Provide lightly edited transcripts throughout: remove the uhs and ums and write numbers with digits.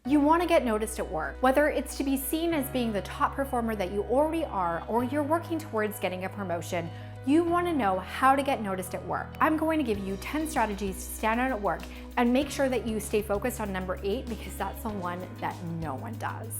You want to get noticed at work, whether it's to be seen as being the top performer that you already are, or you're working towards getting a promotion. You want to know how to get noticed at work. I'm going to give you 10 strategies to stand out at work and make sure that you stay focused on number 8 because that's the one that no one does.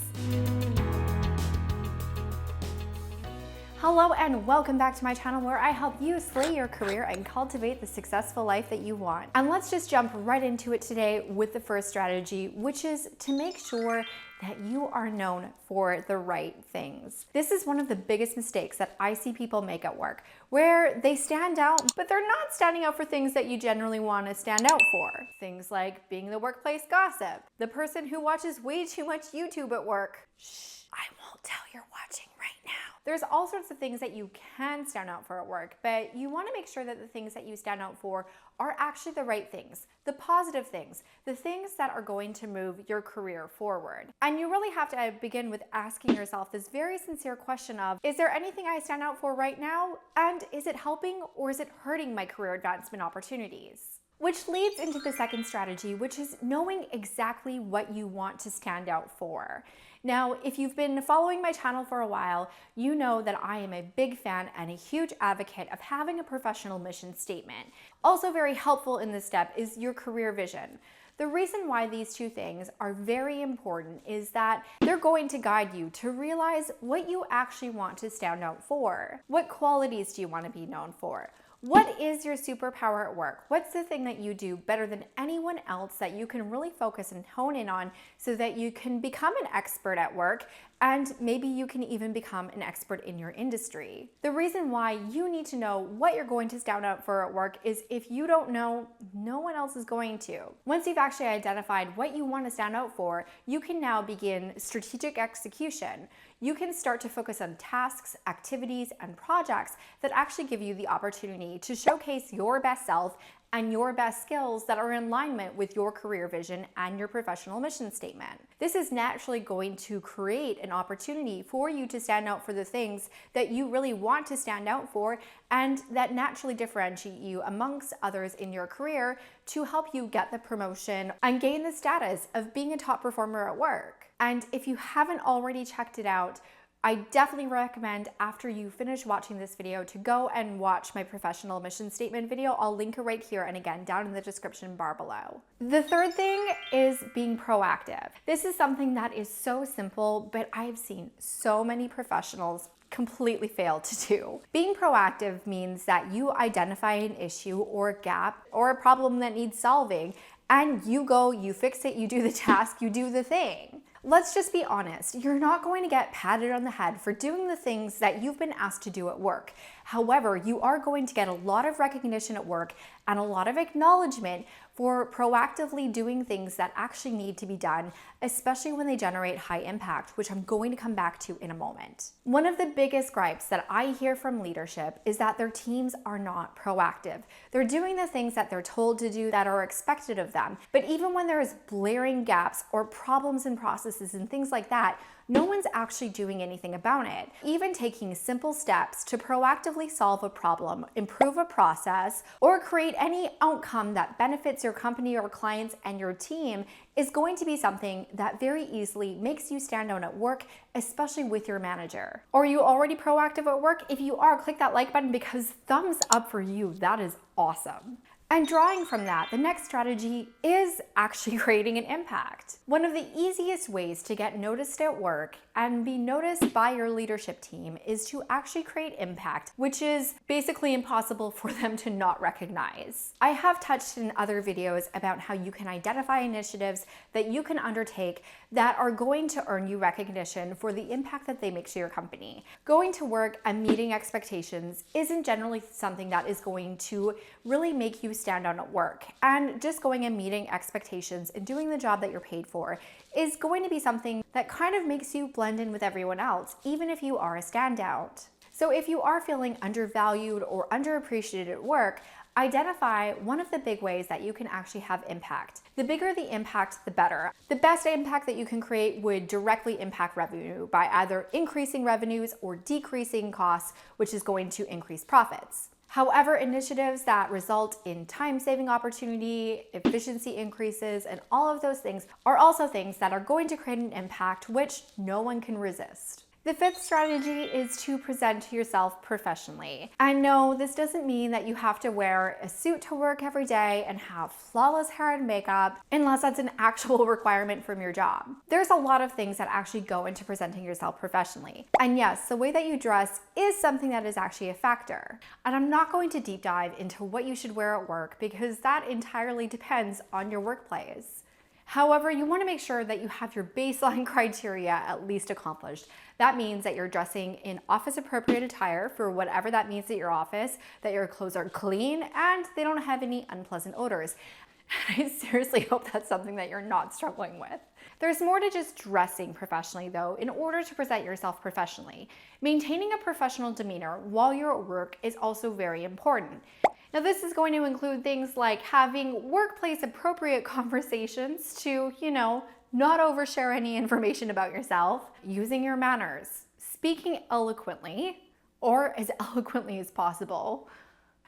Hello and welcome back to my channel where I help you slay your career and cultivate the successful life that you want. And let's just jump right into it today with the first strategy, which is to make sure that you are known for the right things. This is one of the biggest mistakes that I see people make at work, where they stand out, but they're not standing out for things that you generally want to stand out for. Things like being the workplace gossip, the person who watches way too much YouTube at work. Shh, I won't tell you're watching right now. There's all sorts of things that you can stand out for at work, but you want to make sure that the things that you stand out for are actually the right things, the positive things, the things that are going to move your career forward. And you really have to begin with asking yourself this very sincere question of, is there anything I stand out for right now? And is it helping or is it hurting my career advancement opportunities? Which leads into the second strategy, which is knowing exactly what you want to stand out for. Now, if you've been following my channel for a while, you know that I am a big fan and a huge advocate of having a professional mission statement. Also very helpful in this step is your career vision. The reason why these two things are very important is that they're going to guide you to realize what you actually want to stand out for. What qualities do you want to be known for? What is your superpower at work? What's the thing that you do better than anyone else that you can really focus and hone in on so that you can become an expert at work and maybe you can even become an expert in your industry? The reason why you need to know what you're going to stand out for at work is if you don't know, no one else is going to. Once you've actually identified what you want to stand out for, you can now begin strategic execution. You can start to focus on tasks, activities, and projects that actually give you the opportunity to showcase your best self and your best skills that are in alignment with your career vision and your professional mission statement. This is naturally going to create an opportunity for you to stand out for the things that you really want to stand out for and that naturally differentiate you amongst others in your career to help you get the promotion and gain the status of being a top performer at work. And if you haven't already checked it out, I definitely recommend after you finish watching this video to go and watch my professional mission statement video. I'll link it right here and again down in the description bar below. The third thing is being proactive. This is something that is so simple, but I've seen so many professionals completely fail to do. Being proactive means that you identify an issue or a gap or a problem that needs solving and you go, you fix it, you do the task, you do the thing. Let's just be honest, you're not going to get patted on the head for doing the things that you've been asked to do at work. However, you are going to get a lot of recognition at work and a lot of acknowledgement for proactively doing things that actually need to be done, especially when they generate high impact, which I'm going to come back to in a moment. One of the biggest gripes that I hear from leadership is that their teams are not proactive. They're doing the things that they're told to do that are expected of them, but even when there is blaring gaps or problems in processes and things like that, no one's actually doing anything about it. Even taking simple steps to proactively solve a problem, improve a process, or create any outcome that benefits your company or clients and your team is going to be something that very easily makes you stand out at work, especially with your manager. Are you already proactive at work? If you are, click that like button because thumbs up for you. That is awesome. And drawing from that, the next strategy is actually creating an impact. One of the easiest ways to get noticed at work and be noticed by your leadership team is to actually create impact, which is basically impossible for them to not recognize. I have touched in other videos about how you can identify initiatives that you can undertake that are going to earn you recognition for the impact that they make to your company. Going to work and meeting expectations isn't generally something that is going to really make you stand out at work. And just going and meeting expectations and doing the job that you're paid for is going to be something that kind of makes you blend in with everyone else, even if you are a standout. So if you are feeling undervalued or underappreciated at work, identify one of the big ways that you can actually have impact. The bigger the impact, the better. The best impact that you can create would directly impact revenue by either increasing revenues or decreasing costs, which is going to increase profits. However, initiatives that result in time-saving opportunity, efficiency increases, and all of those things are also things that are going to create an impact which no one can resist. The fifth strategy is to present yourself professionally. And no, this doesn't mean that you have to wear a suit to work every day and have flawless hair and makeup, unless that's an actual requirement from your job. There's a lot of things that actually go into presenting yourself professionally. And yes, the way that you dress is something that is actually a factor. And I'm not going to deep dive into what you should wear at work because that entirely depends on your workplace. However, you want to make sure that you have your baseline criteria at least accomplished. That means that you're dressing in office-appropriate attire for whatever that means at your office, that your clothes are clean, and they don't have any unpleasant odors. I seriously hope that's something that you're not struggling with. There's more to just dressing professionally though, in order to present yourself professionally. Maintaining a professional demeanor while you're at work is also very important. Now, this is going to include things like having workplace appropriate conversations to, not overshare any information about yourself, using your manners, speaking eloquently, or as eloquently as possible.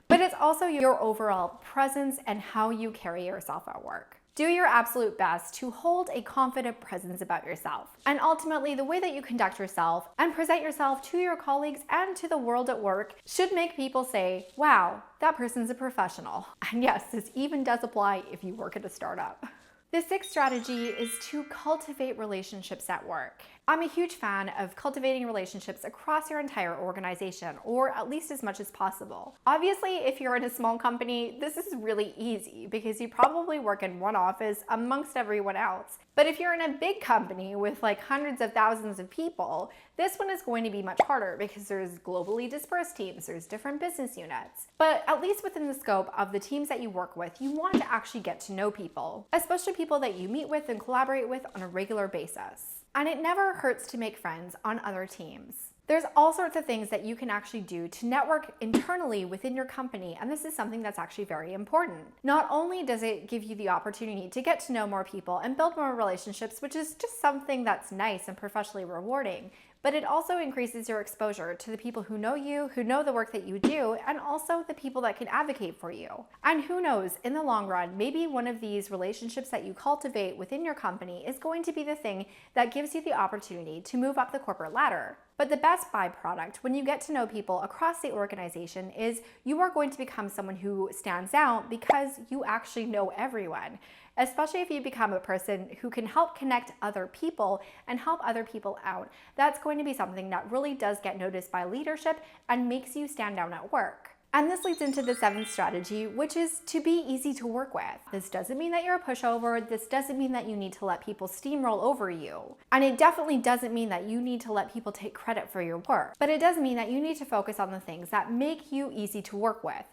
But it's also your overall presence and how you carry yourself at work. Do your absolute best to hold a confident presence about yourself. And ultimately, the way that you conduct yourself and present yourself to your colleagues and to the world at work should make people say, wow, that person's a professional. And yes, this even does apply if you work at a startup. The sixth strategy is to cultivate relationships at work. I'm a huge fan of cultivating relationships across your entire organization, or at least as much as possible. Obviously, if you're in a small company, this is really easy because you probably work in one office amongst everyone else. But if you're in a big company with like hundreds of thousands of people, this one is going to be much harder because there's globally dispersed teams, there's different business units. But at least within the scope of the teams that you work with, you want to actually get to know people, especially people that you meet with and collaborate with on a regular basis. And it never hurts to make friends on other teams. There's all sorts of things that you can actually do to network internally within your company, and this is something that's actually very important. Not only does it give you the opportunity to get to know more people and build more relationships, which is just something that's nice and professionally rewarding, but it also increases your exposure to the people who know you, who know the work that you do, and also the people that can advocate for you. And who knows, in the long run, maybe one of these relationships that you cultivate within your company is going to be the thing that gives you the opportunity to move up the corporate ladder. But the best byproduct when you get to know people across the organization is you are going to become someone who stands out because you actually know everyone. Especially if you become a person who can help connect other people and help other people out. That's going to be something that really does get noticed by leadership and makes you stand out at work. And this leads into the seventh strategy, which is to be easy to work with. This doesn't mean that you're a pushover. This doesn't mean that you need to let people steamroll over you. And it definitely doesn't mean that you need to let people take credit for your work. But it does mean that you need to focus on the things that make you easy to work with.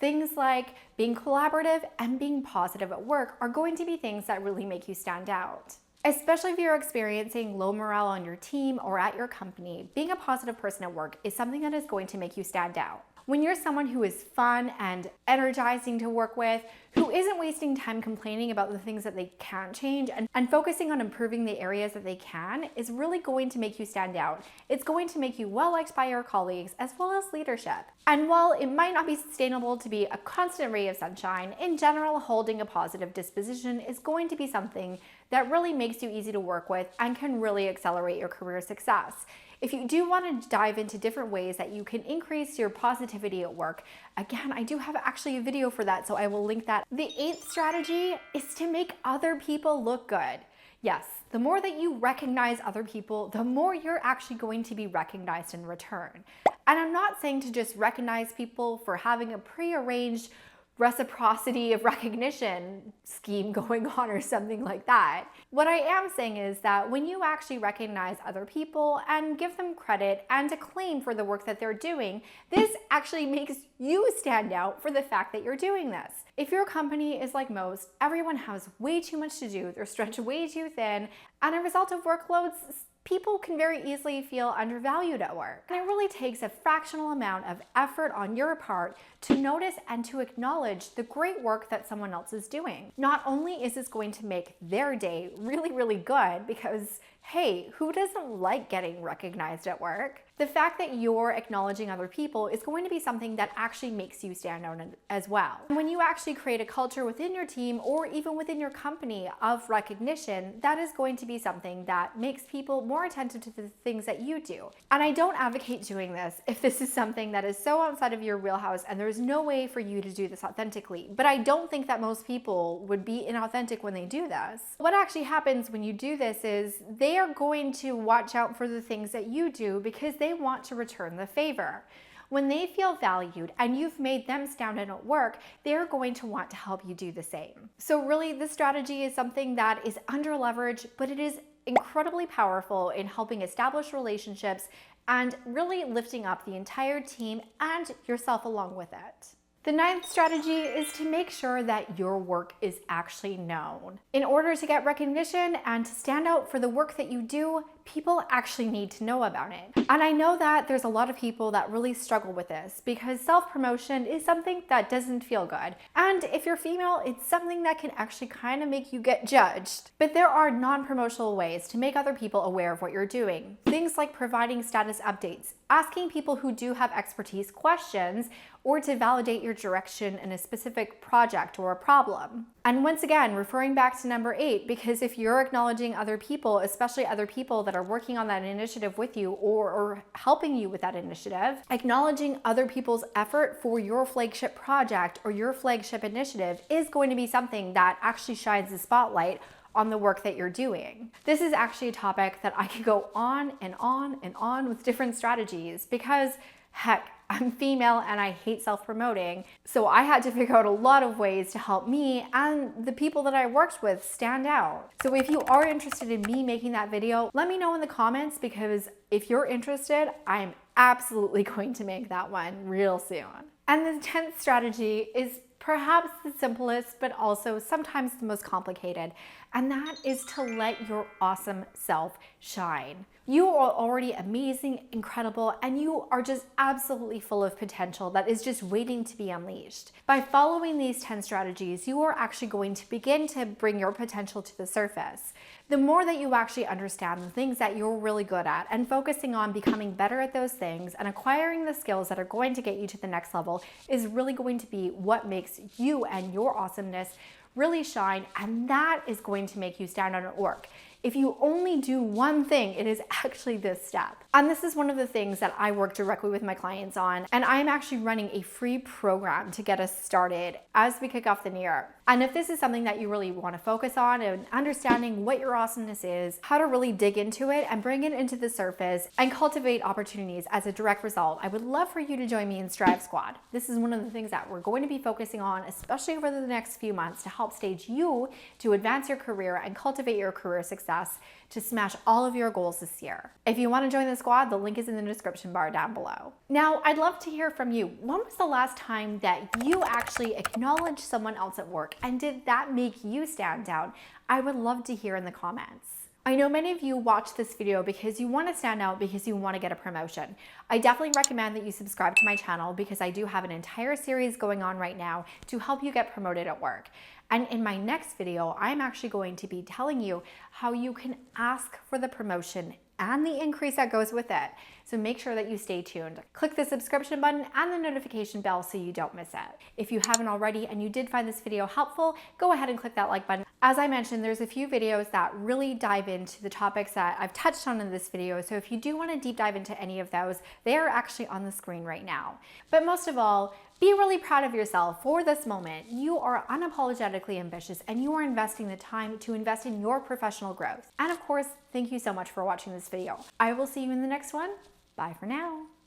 Things like being collaborative and being positive at work are going to be things that really make you stand out. Especially if you're experiencing low morale on your team or at your company, being a positive person at work is something that is going to make you stand out. When you're someone who is fun and energizing to work with, who isn't wasting time complaining about the things that they can't change and focusing on improving the areas that they can, is really going to make you stand out. It's going to make you well liked by your colleagues as well as leadership. And while it might not be sustainable to be a constant ray of sunshine, in general, holding a positive disposition is going to be something that really makes you easy to work with and can really accelerate your career success. If you do want to dive into different ways that you can increase your positivity at work, again, I do have actually a video for that, so I will link that. The eighth strategy is to make other people look good. Yes, the more that you recognize other people, the more you're actually going to be recognized in return. And I'm not saying to just recognize people for having a prearranged reciprocity of recognition scheme going on or something like that. What I am saying is that when you actually recognize other people and give them credit and acclaim for the work that they're doing, this actually makes you stand out for the fact that you're doing this. If your company is like most, everyone has way too much to do, they're stretched way too thin, and a result of workloads, people can very easily feel undervalued at work. And it really takes a fractional amount of effort on your part to notice and to acknowledge the great work that someone else is doing. Not only is this going to make their day really, really good because Hey, who doesn't like getting recognized at work? The fact that you're acknowledging other people is going to be something that actually makes you stand out as well. When you actually create a culture within your team or even within your company of recognition, that is going to be something that makes people more attentive to the things that you do. And I don't advocate doing this if this is something that is so outside of your wheelhouse and there's no way for you to do this authentically. But I don't think that most people would be inauthentic when they do this. What actually happens when you do this is they are going to watch out for the things that you do because they want to return the favor. When they feel valued and you've made them stand out at work, they're going to want to help you do the same. So really, this strategy is something that is under leveraged, but it is incredibly powerful in helping establish relationships and really lifting up the entire team and yourself along with it. The 9th strategy is to make sure that your work is actually known. In order to get recognition and to stand out for the work that you do, people actually need to know about it. And I know that there's a lot of people that really struggle with this because self-promotion is something that doesn't feel good. And if you're female, it's something that can actually kind of make you get judged. But there are non-promotional ways to make other people aware of what you're doing. Things like providing status updates, asking people who do have expertise questions, or to validate your direction in a specific project or a problem. And once again, referring back to number 8, because if you're acknowledging other people, especially other people that are working on that initiative with you or helping you with that initiative, acknowledging other people's effort for your flagship project or your flagship initiative is going to be something that actually shines the spotlight on the work that you're doing. This is actually a topic that I could go on and on and on with different strategies because heck, I'm female and I hate self-promoting. So I had to figure out a lot of ways to help me and the people that I worked with stand out. So if you are interested in me making that video, let me know in the comments because if you're interested, I'm absolutely going to make that one real soon. And the 10th strategy is perhaps the simplest, but also sometimes the most complicated, and that is to let your awesome self shine. You are already amazing, incredible, and you are just absolutely full of potential that is just waiting to be unleashed. By following these 10 strategies, you are actually going to begin to bring your potential to the surface. The more that you actually understand the things that you're really good at and focusing on becoming better at those things and acquiring the skills that are going to get you to the next level is really going to be what makes you and your awesomeness really shine, and that is going to make you stand out at work. If you only do one thing, it is actually this step. And this is one of the things that I work directly with my clients on. And I'm actually running a free program to get us started as we kick off the new year. And if this is something that you really want to focus on and understanding what your awesomeness is, how to really dig into it and bring it into the surface and cultivate opportunities as a direct result, I would love for you to join me in Strive Squad. This is one of the things that we're going to be focusing on, especially over the next few months, to help stage you to advance your career and cultivate your career success to smash all of your goals this year. If you want to join the squad, the link is in the description bar down below. Now, I'd love to hear from you. When was the last time that you actually acknowledged someone else at work, and did that make you stand out? I would love to hear in the comments. I know many of you watch this video because you want to stand out, because you want to get a promotion. I definitely recommend that you subscribe to my channel because I do have an entire series going on right now to help you get promoted at work. And in my next video, I'm actually going to be telling you how you can ask for the promotion and the increase that goes with it. So make sure that you stay tuned. Click the subscription button and the notification bell so you don't miss it. If you haven't already and you did find this video helpful, go ahead and click that like button. As I mentioned, there's a few videos that really dive into the topics that I've touched on in this video. So if you do want to deep dive into any of those, they are actually on the screen right now. But most of all, be really proud of yourself for this moment. You are unapologetically ambitious and you are investing the time to invest in your professional growth. And of course, thank you so much for watching this video. I will see you in the next one. Bye for now.